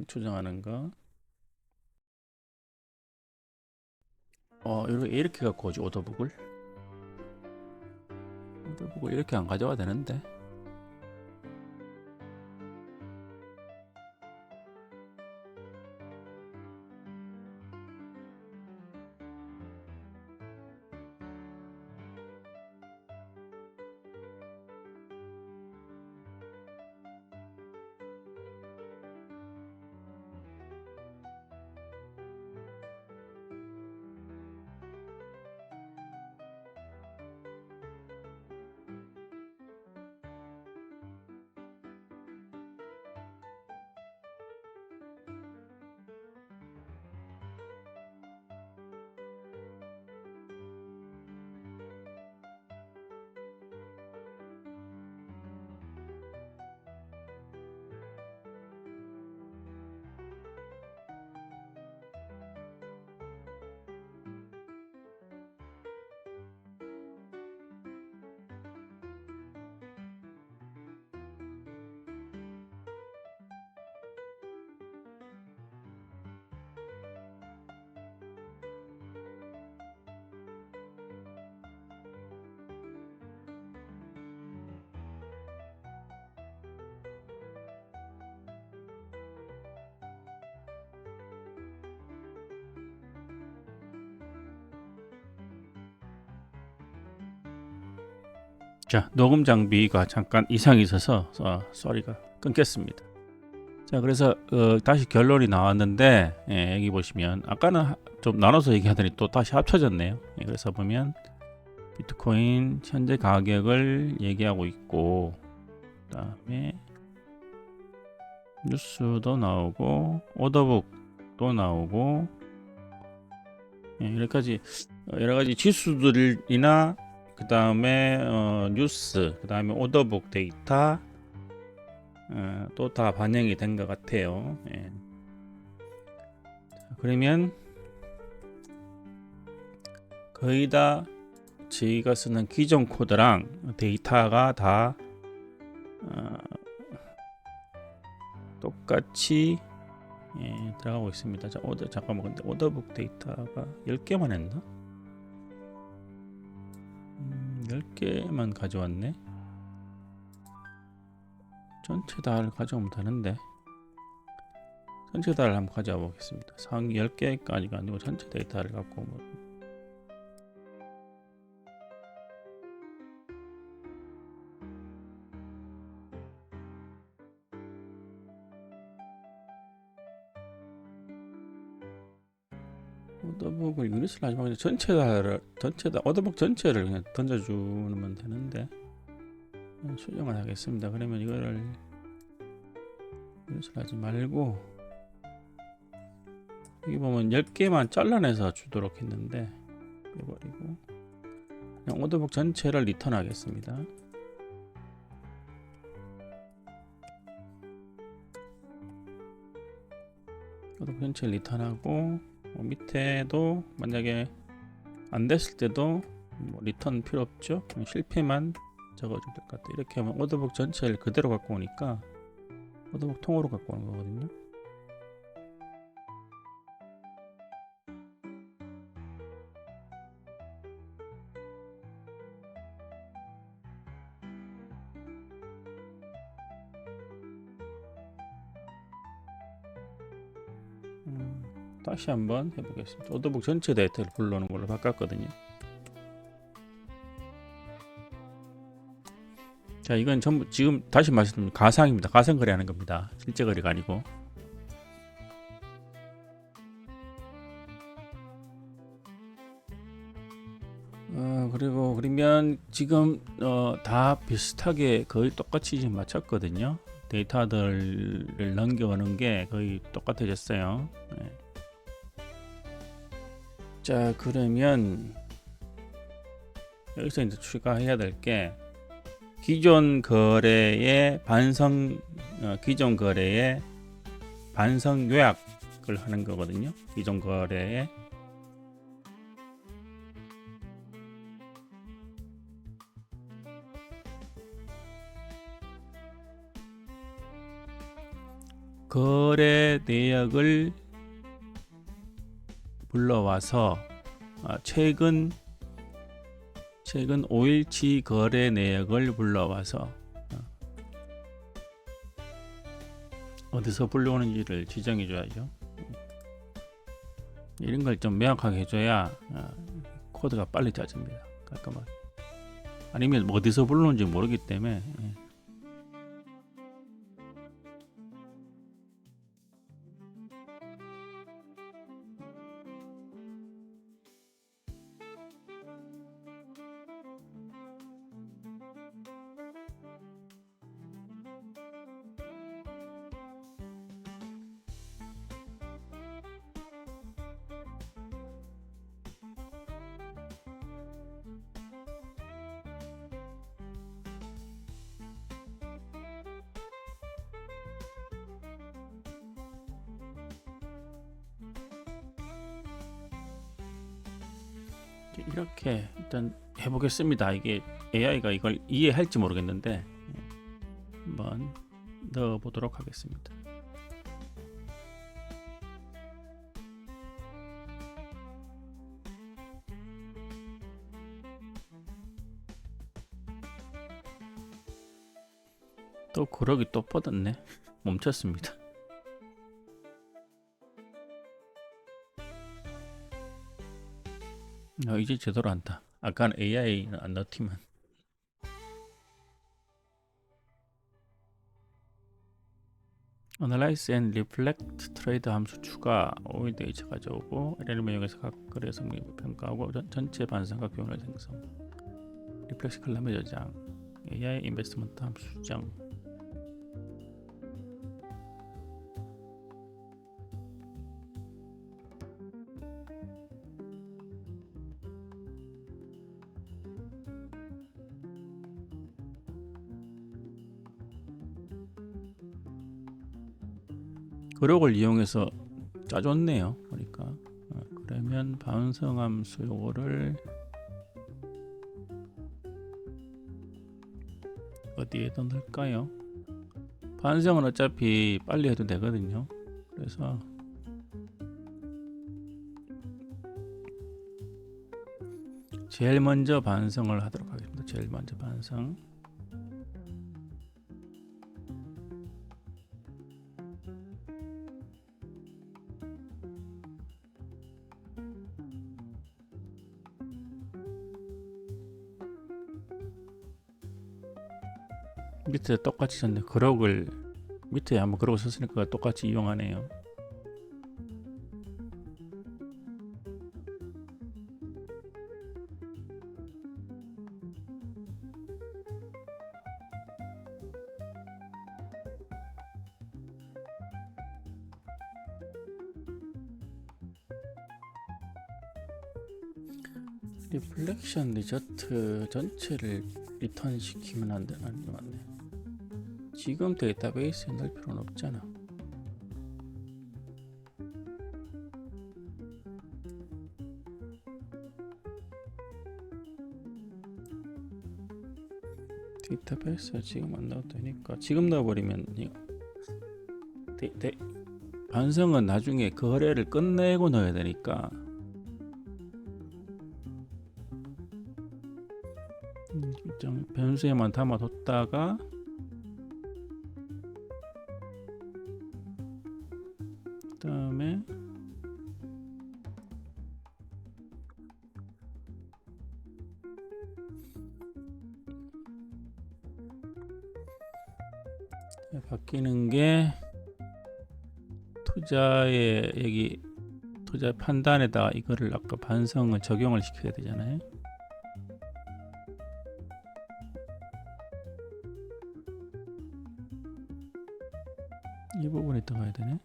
추정하는 거. 이렇게 갖고 오지. 오더북을 이렇게 안 가져와야 되는데. 자, 녹음 장비가 잠깐 이상이 있어서 소리가 끊겼습니다. 자, 그래서 다시 결론이 나왔는데, 예, 여기 보시면 아까는 좀 나눠서 얘기하더니 또 다시 합쳐졌네요. 예, 그래서 보면 비트코인 현재 가격을 얘기하고 있고, 그다음에 뉴스도 나오고 오더북도 나오고, 예, 여러 가지 지수들이나 그다음에 뉴스, 그다음에 오더북 데이터 또 다 반영이 된 것 같아요. 예. 자, 그러면 거의 다 저희가 쓰는 기존 코드랑 데이터가 다 똑같이 들어가고 있습니다. 자, 잠깐만, 근데 오더북 데이터가 10개만 했나? 10개만 가져왔네. 전체 다를 가져오면 되는데, 전체 다를 한번 가져와 보겠습니다. 상위 10개까지가 아니고 전체 데이터를 갖고 오면, 오더북을 유닛을 하지 말고 전체 다 오더북 전체를 그냥 던져주면 되는데, 수정을 하겠습니다. 그러면 이거를 유닛을 하지 말고, 여기 보면 10개만 잘라내서 주도록 했는데 빼버리고 그냥 오더북 전체를 리턴하겠습니다. 오더북 전체를 리턴하고, 밑에도 만약에 안 됐을 때도 리턴 필요 없죠. 그냥 실패만 적어주면 될 것 같아요. 이렇게 하면 오더북 전체를 그대로 갖고 오니까 오더북 통으로 갖고 오는 거거든요. 다시 한번 해보겠습니다. 오더북 전체 데이터를 불러오는 걸로 바꿨거든요. 자, 이건 전부 지금 다시 말씀드리면 가상입니다. 가상 거래하는 겁니다. 실제 거래가 아니고. 그리고 그러면 지금 다 비슷하게 거의 똑같이 지금 맞췄거든요. 데이터들을 넘겨오는 게 거의 똑같아졌어요. 네. 자, 그러면 여기서 이제 추가해야 될 게 기존 거래의 반성 요약을 하는 거거든요. 기존 거래의 거래 내역을 불러와서 최근 5일치 거래 내역을 불러와서 어디서 불러오는지를 지정해 줘야죠. 이런 걸 좀 명확하게 해줘야 코드가 빨리 짜집니다. 깔끔하게. 아니면 어디서 불러오는지 모르기 때문에 이렇게 일단 해보겠습니다. 이게 AI가 이걸 이해할지 모르겠는데 한번 넣어보도록 하겠습니다. 또 그러기 또 뻗었네. 멈췄습니다. 이제 제대로 한다. 아까는 AI는 안 넣었지만 Analyze and Reflect 트레이드 함수 추가, OIDH 가져오고 LLM 이용해서 각 거래 성립을 평가하고 전체 반성각 교훈을 생성, 리플렉시 칼럼의 저장, AI 인베스트먼트 함수 수정. 그록을 이용해서 짜줬네요. 보니까. 그러면 반성함수 요거를 어디에다 넣을까요? 반성은 어차피 빨리 해도 되거든요. 그래서 제일 먼저 반성을 하도록 하겠습니다. 제일 먼저 반성. 밑에 똑같이 썼네. 그록을 밑에 한번 그러고 썼으니까 똑같이 이용하네요. 리플렉션 리저트 전체를 리턴 시키면 안 되는 게 맞네. 지금 데이터베이스에 넣을 필요는 없잖아. 데이터베이스에 지금 안 넣어도 되니까 지금 넣어버리면 반성은 나중에 거래를 끝내고 넣어야 되니까 변수에만 담아뒀다가 그 다음에 바뀌는 게 투자의 여기 투자 판단에다가 이거를 아까 반성을 적용을 시켜야 되잖아요. 이 부분에 들어가야 되네.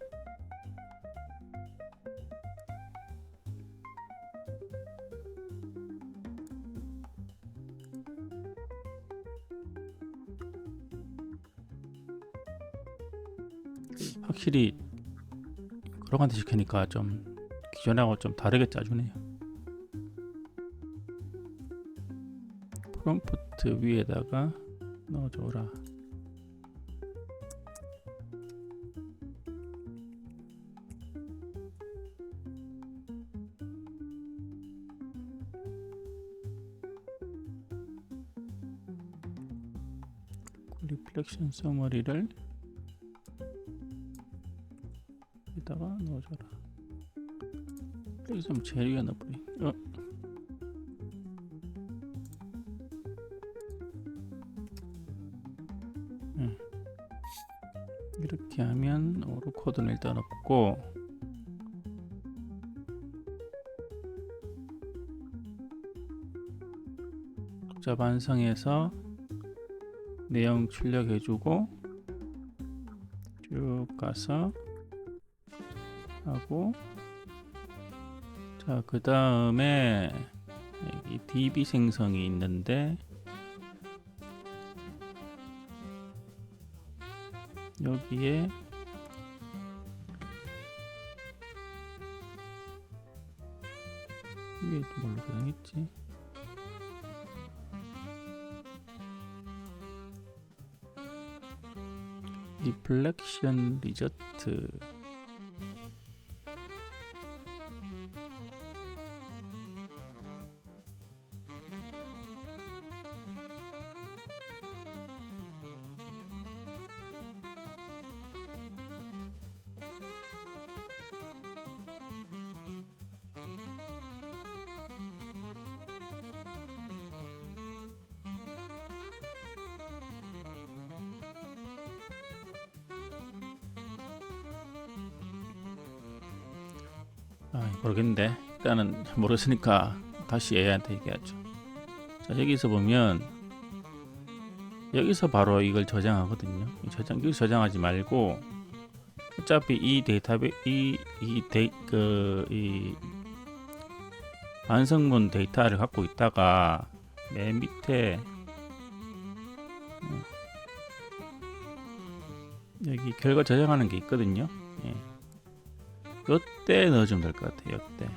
확실히 그런한테 시키니까 좀 기존하고 좀 다르게 짜주네요. 프롬프트 위에다가 넣어줘라. 리플렉션 서머리를 여기다가 넣어줘라. 여기서 제일 위에 넣어버리. 이렇게 하면 오로 코드는 일단 없고 투자 반성해서 내용 출력해주고 쭉 가서 하고, 자, 그 다음에 이 DB 생성이 있는데 여기에 이게 뭘로 고정했지? 리플렉션 리저트 모르겠는데 일단은 모르겠으니까 다시 AI한테 얘기하죠. 자, 여기서 보면 여기서 바로 이걸 저장하거든요. 여기 저장하지 말고 어차피 이 데이터베 이 완성본 데이터를 갖고 있다가 맨 밑에 여기 결과 저장하는 게 있거든요. 예. 이때 넣어주면 될 것 같아요. 이때.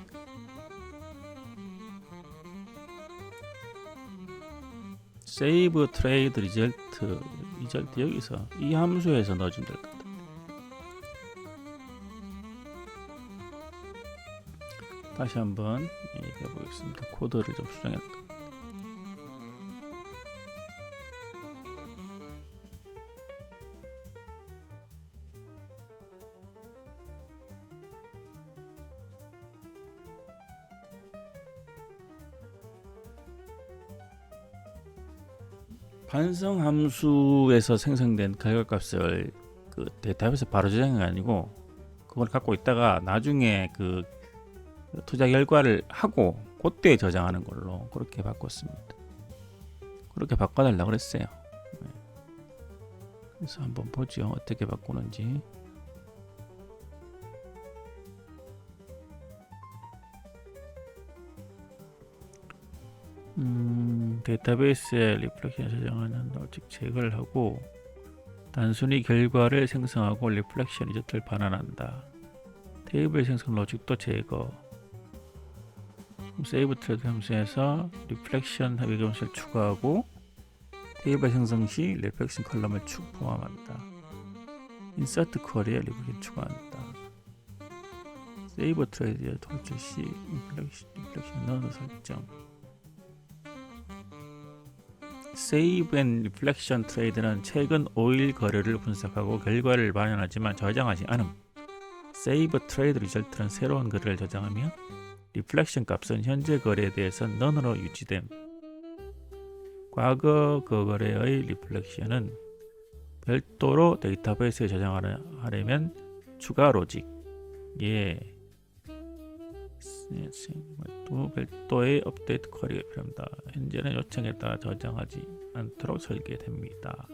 Save Trade Result 여기서 이 함수에서 넣어주면 될 것 같아요. 다시 한번 얘기해 보겠습니다. 코드를 좀 수정해 볼게요. 반성 함수에서 생성된 결과값을 그 데이터베이스에 바로 저장이 아니고 그걸 갖고 있다가 나중에 그 투자 결과를 하고 그때 저장하는 걸로 그렇게 바꿨습니다. 그렇게 바꿔달라고 그랬어요. 그래서 한번 보죠. 어떻게 바꾸는지. 데이터베이스에 리플렉션 저장하는 로직 제거를 하고 단순히 결과를 생성하고 리플렉션 리저트를 반환한다. 테이블 생성 로직도 제거. 세이브 트레이드 함수에서 리플렉션 합의 함수를 추가하고 테이블 생성 시 리플렉션 컬럼을 포함한다. 인서트 쿼리에 리플렉션 추가한다. 세이브 트레이드 통출 시 리플렉션 넣어 설정. 세이브 앤 리플렉션 트레이드는 최근 5일 거래를 분석하고 결과를 반영하지만 저장하지 않음. 세이브 트레이드 리절트는 새로운 거래를 저장하며 리플렉션 값은 현재 거래에 대해서 넌으로 유지됨. 과거 그 거래의 리플렉션은 별도로 데이터베이스에 저장하려면 추가 로직. 또 별도의 업데이트 쿼리가 필요합니다. 현재는 요청에 따라 저장하지 않도록 설계됩니다.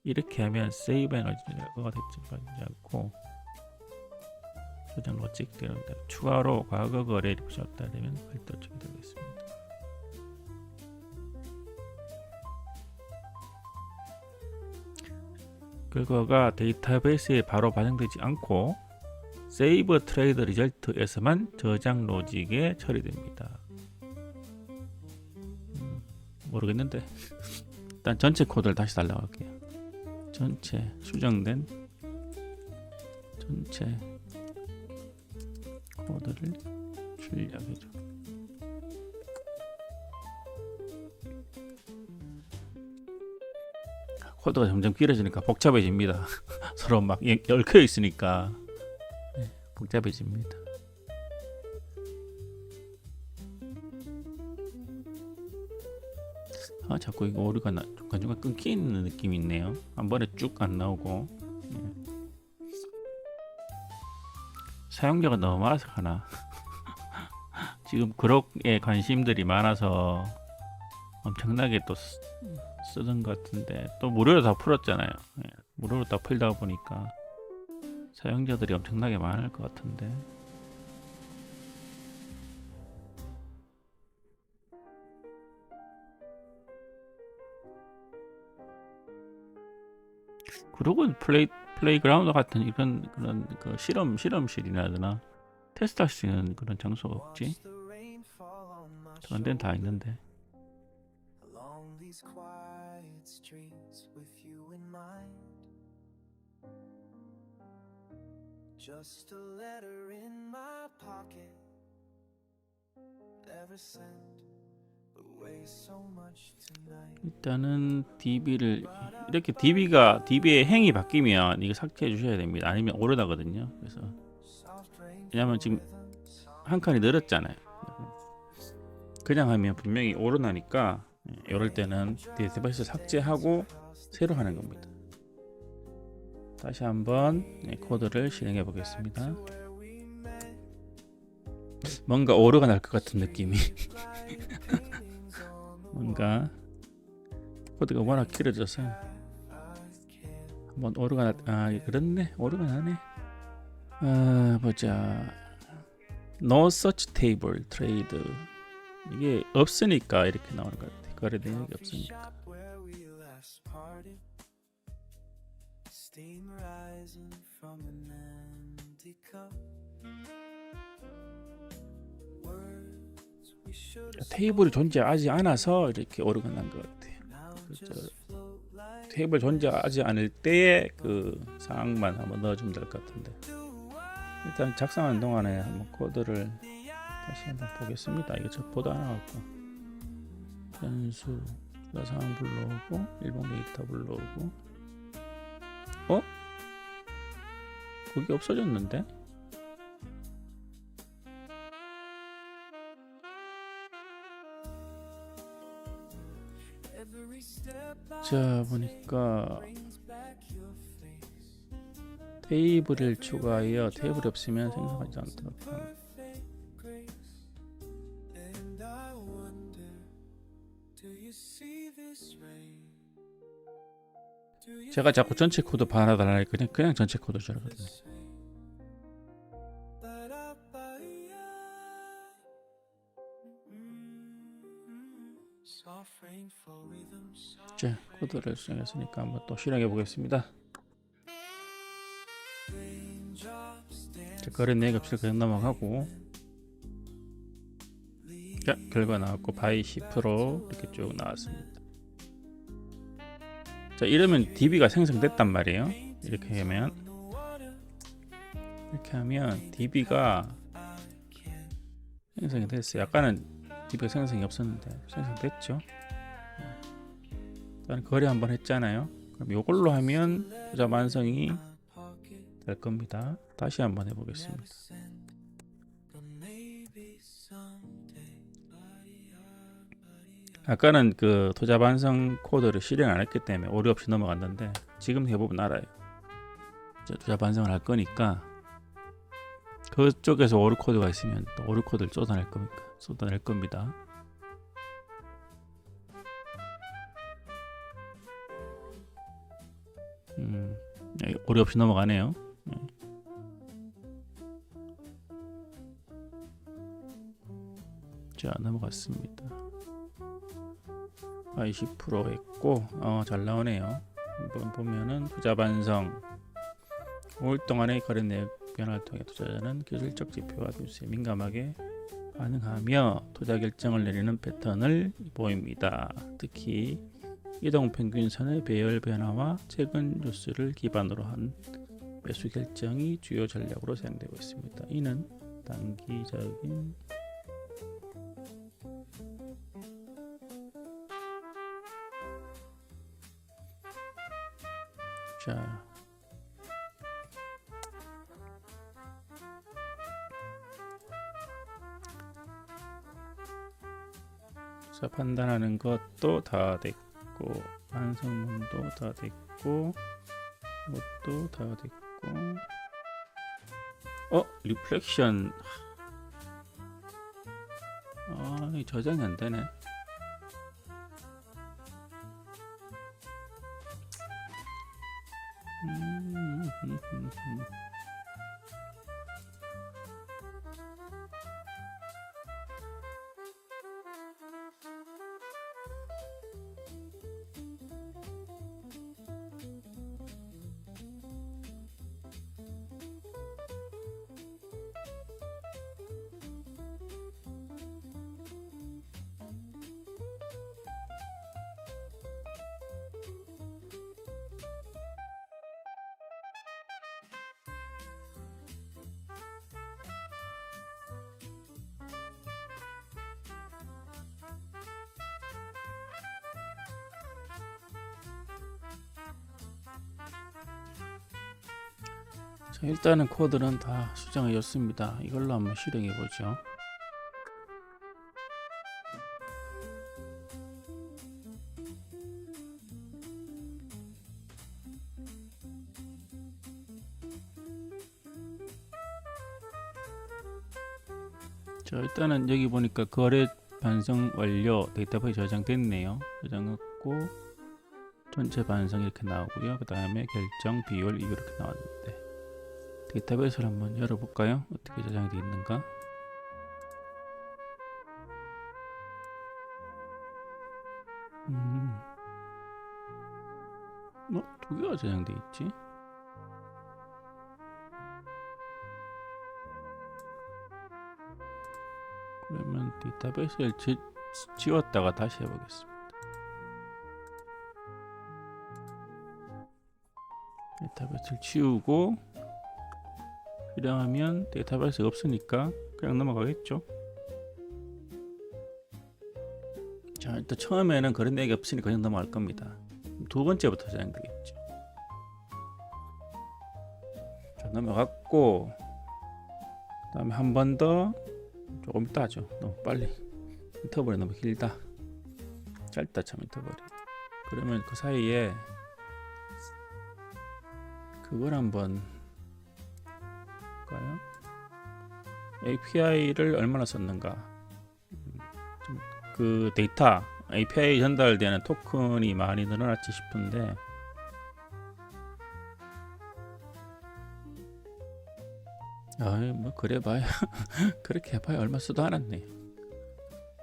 이렇게 하면 세이브 에너지가 대체하지 않고 저장 로직 되는데 추가로 과거 거래 리플렉션이 없다면 별도 처리되겠습니다. 결과가 데이터베이스에 바로 반영되지 않고 세이브 트레이드 리절트에서만 저장 로직에 처리됩니다. 모르겠는데 일단 전체 코드를 다시 달라고 할게요. 전체 수정된 전체 코드를 출력해줘. 코드가 점점 길어지니까 복잡해집니다. 서로 막 얽혀 있으니까 복잡해집니다. 자꾸 이거 오류가 중간중간 끊기는 느낌이 있네요. 한 번에 쭉 안 나오고. 사용자가 너무 많아서 하나. 지금 그럭에 관심들이 많아서 엄청나게 또 쓰던 것 같은데 또 무료로 다 풀었잖아요. 무료로 다 풀다 보니까 사용자들이 엄청나게 많을 것 같은데 그리고 플레이그라운드 같은 이런 그런 그 실험실이나 하나 테스트할 수 있는 그런 장소가 없지? 그런 데는 다 있는데. Just a letter in my pocket, never sent away so much tonight. 일단은 DB를 이렇게 DB의 행이 바뀌면 이거 삭제해 주셔야 됩니다. 아니면 오르다거든요. 그래서 왜냐면 지금 한 칸이 늘었잖아요. 그냥 하면 분명히 오르나니까 이럴 때는 데이터베이스 삭제하고 새로 하는 겁니다. 다시 한번 코드를 실행해 보겠습니다. 뭔가 오류가 날 것 같은 느낌이. 뭔가 코드가 워낙 길어져서 한번 오류가 그렇네. 오류가 나네. 보자. No such table trade. 이게 없으니까 이렇게 나오는 것 같아. 거래 내역이 없으니까. 테이블이 존재하지 않아서 이렇게 오류가 난 것 같아요. 테이블 존재하지 않을 때의 그 상황만 한번 넣어주면 될 것 같은데, 일단 작성하는 동안에 한번 코드를 다시 한번 보겠습니다. 이거 저 보도 안 하고 변수 상황 불러오고 일본 데이터 불러오고 거기 없어졌는데? 자 보니까 테이블을 추가하여 테이블이 없으면 생성하지 않도록 합니다. 제가 자꾸 전체 코드 받아달라니까 그냥 전체 코드 주라거든요. 자, 코드를 수정했으니까 한번 또 실행해 보겠습니다. 자, 거래 내역 없이 그냥 넘어가고, 자, 결과 나왔고 바이 10% 이렇게 쭉 나왔습니다. 자, 이러면 DB가 생성됐단 말이에요. 이렇게 하면 DB가 생성이 됐어요. 아까는 DB가 생성이 없었는데 생성됐죠. 일단 거래 한번 했잖아요. 그럼 이걸로 하면 투자 완성이 될 겁니다. 다시 한번 해보겠습니다. 아까는 그 투자 반성 코드를 실행 안 했기 때문에 오류 없이 넘어갔는데, 지금 해보면 알아요. 이제 투자 반성을 할 거니까 그쪽에서 오류 코드가 있으면 또 오류 코드를 쏟아낼 겁니다. 오류 없이 넘어가네요. 자, 넘어갔습니다. 20% 했고, 잘 나오네요. 한번 보면은 투자 반성 5일 동안의 거래 내역 변화를 통해 투자자는 기술적 지표와 뉴스에 민감하게 반응하며 투자 결정을 내리는 패턴을 보입니다. 특히 이동 평균선의 배열 변화와 최근 뉴스를 기반으로 한 매수 결정이 주요 전략으로 사용되고 있습니다. 이는 단기적인 자, 판단하는 것도 다 됐고, 완성문도 다 됐고, 이것도 다 됐고, 리플렉션, 이 저장이 안 되네. 자, 일단은 코드는 다 수정해졌습니다. 이걸로 한번 실행해 보죠. 자, 일단은 여기 보니까 거래 반성 완료, 데이터베이스 저장됐네요. 저장했고 전체 반성 이렇게 나오고요. 그 다음에 결정 비율 이렇게 나왔는데, 데이터베이스를 한번 열어볼까요? 어떻게 저장이 되어 있는가? 두 개가 저장되어 있지? 그러면 데이터베이스를 지웠다가 다시 해보겠습니다. 데이터베이스를 지우고 실행하면 데이터베이스가 없으니까 그냥 넘어가겠죠. 자, 일단 처음에는 그런 얘기 없으니까 그냥 넘어갈 겁니다. 두 번째부터 저장되겠죠. 자, 넘어갔고, 그 다음에 한 번 더, 조금 이따 하죠. 너무 빨리. 인터벌이 너무 길다. 짧다, 참, 인터벌이. 그러면 그 사이에 그걸 한번 볼까요? API를 얼마나 썼는가. 그 데이터 API 전달되는 토큰이 많이 늘어났지 싶은데, 뭐 그래 봐야 그렇게 해봐야 얼마 쓰도 않았네.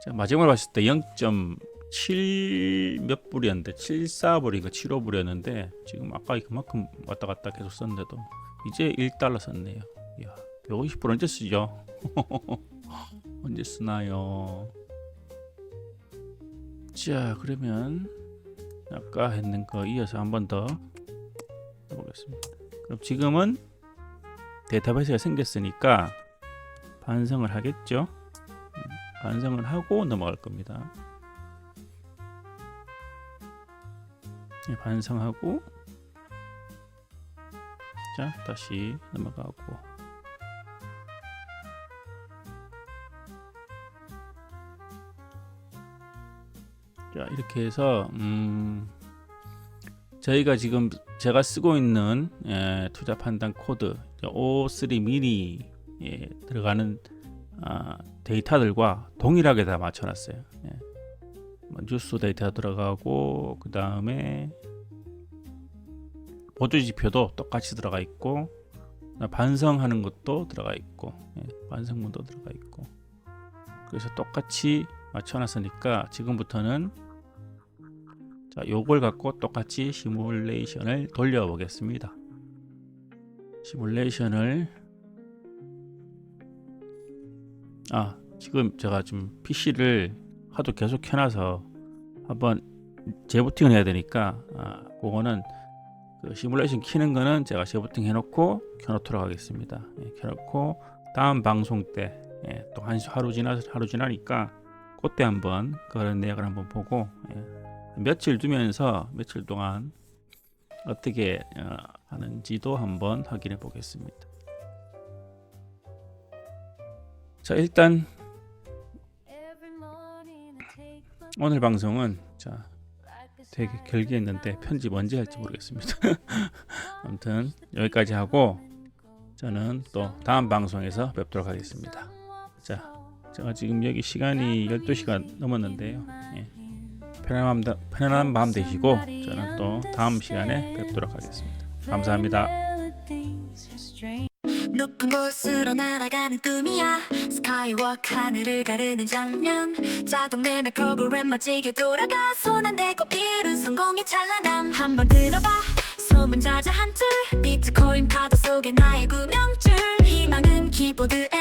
자, 마지막으로 봤을 때 0.7 몇 불이었는데 74불인가 75불이었는데 지금 아까 그만큼 왔다 갔다 계속 썼는데도 이제 1달러 썼네요. 이야, 150불 언제 쓰죠? 언제 쓰나요? 자, 그러면 아까 했는 거 이어서 한 번 더 해보겠습니다. 그럼 지금은 데이터베이스가 생겼으니까 반성을 하겠죠. 반성을 하고 넘어갈 겁니다. 반성하고, 자, 다시 넘어가고, 자, 이렇게 해서 저희가 지금 제가 쓰고 있는 투자 판단 코드 O3 미니에 들어가는 데이터들과 동일하게 다 맞춰놨어요. 뉴스 데이터 들어가고, 그 다음에 보조 지표도 똑같이 들어가 있고, 반성하는 것도 들어가 있고, 반성문도 들어가 있고, 그래서 똑같이 맞춰놨으니까 지금부터는 자, 요걸 갖고 똑같이 시뮬레이션을 돌려보겠습니다. 시뮬레이션을 지금 제가 좀 PC를 하도 계속 켜놔서 한번 재부팅을 해야 되니까 그거는 그 시뮬레이션 키는 거는 제가 재부팅 해놓고 켜놓도록 하겠습니다. 켜놓고 다음 방송 때 또 하루 지나니까 그때 한번 그런 내역을 한번 보고 며칠 두면서 며칠 동안 어떻게 하는지도 한번 확인해 보겠습니다. 자, 일단 오늘 방송은 되게 길게 했는데 편집 언제 할지 모르겠습니다. 아무튼 여기까지 하고 저는 또 다음 방송에서 뵙도록 하겠습니다. 자, 제가 지금 여기 시간이 12시가 넘었는데요. 편안한 밤 되시고 저는 또 다음 시간에 뵙도록 하겠습니다. 감사합니다. 높은 곳으로 날아가는 꿈이야. 스카이워크 하늘을 가르는 장면. 자동 내내 프로그램 멋지게 돌아가. 손 안 대고 이룬 성공의 찬란함. 한번 들어봐 소문자자 한줄. 비트코인 파도 속에 나의 구명줄. 희망은 키보드에